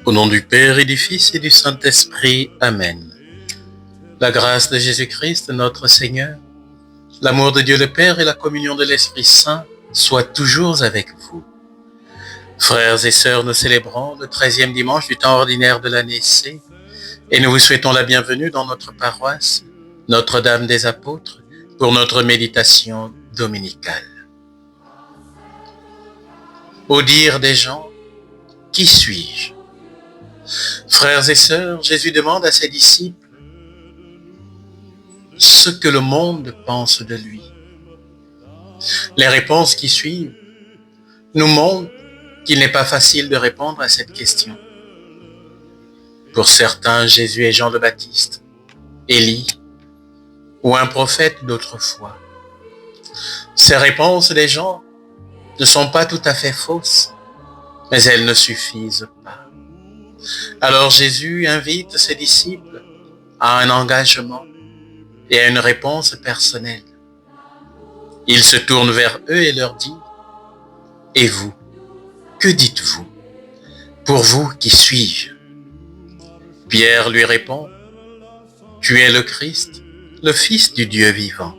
Au nom du Père et du Fils et du Saint-Esprit. Amen. La grâce de Jésus-Christ, notre Seigneur, l'amour de Dieu le Père et la communion de l'Esprit Saint soient toujours avec vous. Frères et sœurs, nous célébrons le 13e dimanche du temps ordinaire de l'année C et nous vous souhaitons la bienvenue dans notre paroisse, Notre-Dame des Apôtres, pour notre méditation dominicale. Au dire des gens, qui suis-je ? Frères et sœurs, Jésus demande à ses disciples ce que le monde pense de lui. Les réponses qui suivent nous montrent qu'il n'est pas facile de répondre à cette question. Pour certains, Jésus est Jean le Baptiste, Élie ou un prophète d'autrefois. Ces réponses des gens ne sont pas tout à fait fausses, mais elles ne suffisent pas. Alors Jésus invite ses disciples à un engagement et à une réponse personnelle. Il se tourne vers eux et leur dit : « Et vous, que dites-vous ? Pour vous, qui suis-je ? » Pierre lui répond : « Tu es le Christ, le Fils du Dieu vivant. »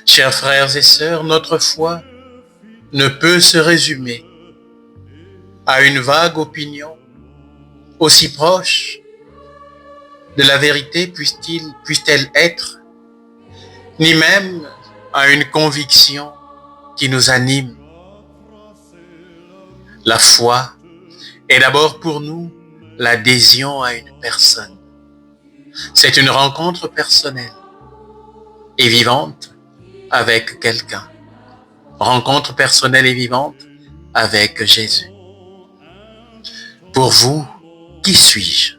Chers frères et sœurs, notre foi ne peut se résumer à une vague opinion, aussi proche de la vérité puisse-t-elle être, ni même à une conviction qui nous anime. La foi est d'abord pour nous l'adhésion à une personne. C'est une rencontre personnelle et vivante avec quelqu'un. Rencontre personnelle et vivante avec Jésus. Pour vous, qui suis-je ?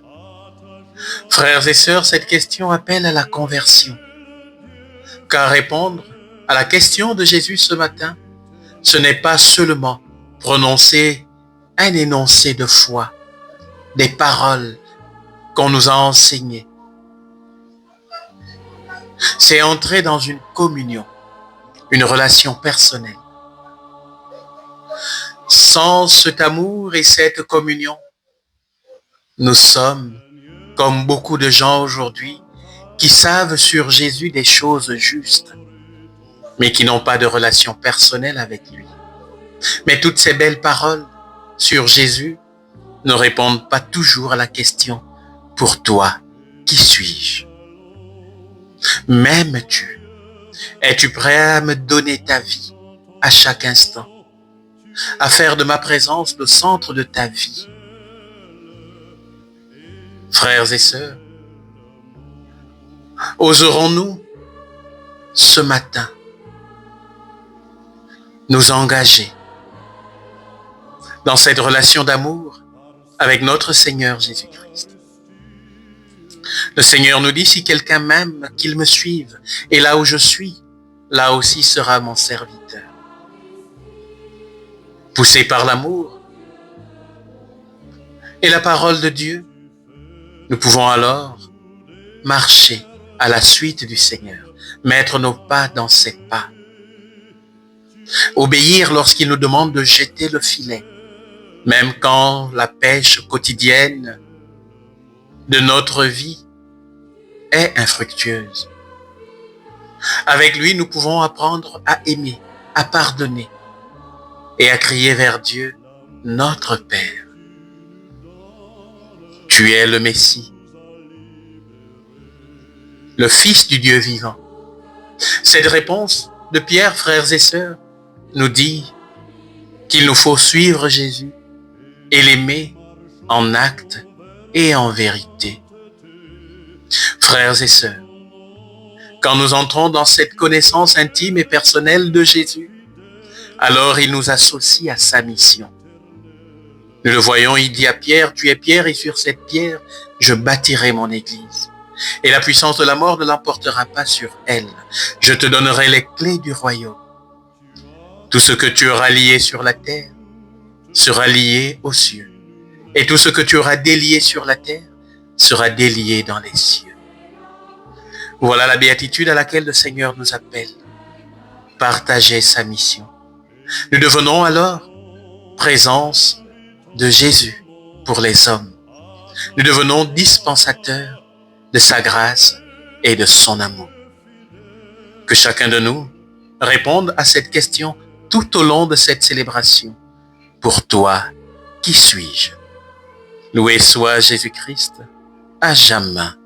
Frères et sœurs, cette question appelle à la conversion. Car répondre à la question de Jésus ce matin, ce n'est pas seulement prononcer un énoncé de foi, des paroles qu'on nous a enseignées. C'est entrer dans une communion, une relation personnelle. Sans cet amour et cette communion, nous sommes comme beaucoup de gens aujourd'hui qui savent sur Jésus des choses justes, mais qui n'ont pas de relation personnelle avec lui. Mais toutes ces belles paroles sur Jésus ne répondent pas toujours à la question : pour toi, qui suis-je ? M'aimes-tu ? Es-tu prêt à me donner ta vie à chaque instant, à faire de ma présence le centre de ta vie ? Frères et sœurs, oserons-nous ce matin nous engager dans cette relation d'amour avec notre Seigneur Jésus-Christ ? Le Seigneur nous dit : si quelqu'un m'aime, qu'il me suive, et là où je suis, là aussi sera mon serviteur. Poussé par l'amour et la parole de Dieu, nous pouvons alors marcher à la suite du Seigneur, mettre nos pas dans ses pas, obéir lorsqu'il nous demande de jeter le filet, même quand la pêche quotidienne de notre vie est infructueuse. Avec lui, nous pouvons apprendre à aimer, à pardonner et à crier vers Dieu, notre Père. Tu es le Messie, le Fils du Dieu vivant. Cette réponse de Pierre, frères et sœurs, nous dit qu'il nous faut suivre Jésus et l'aimer en acte et en vérité. Frères et sœurs, quand nous entrons dans cette connaissance intime et personnelle de Jésus, alors il nous associe à sa mission. Nous le voyons, il dit à Pierre : tu es Pierre et sur cette pierre, je bâtirai mon église. Et la puissance de la mort ne l'emportera pas sur elle. Je te donnerai les clés du royaume. Tout ce que tu auras lié sur la terre sera lié aux cieux. Et tout ce que tu auras délié sur la terre sera délié dans les cieux. Voilà la béatitude à laquelle le Seigneur nous appelle. Partager sa mission. Nous devenons alors présence de Jésus pour les hommes. Nous devenons dispensateurs de sa grâce et de son amour. Que chacun de nous réponde à cette question tout au long de cette célébration. Pour toi, qui suis-je? Loué soit Jésus-Christ, à jamais.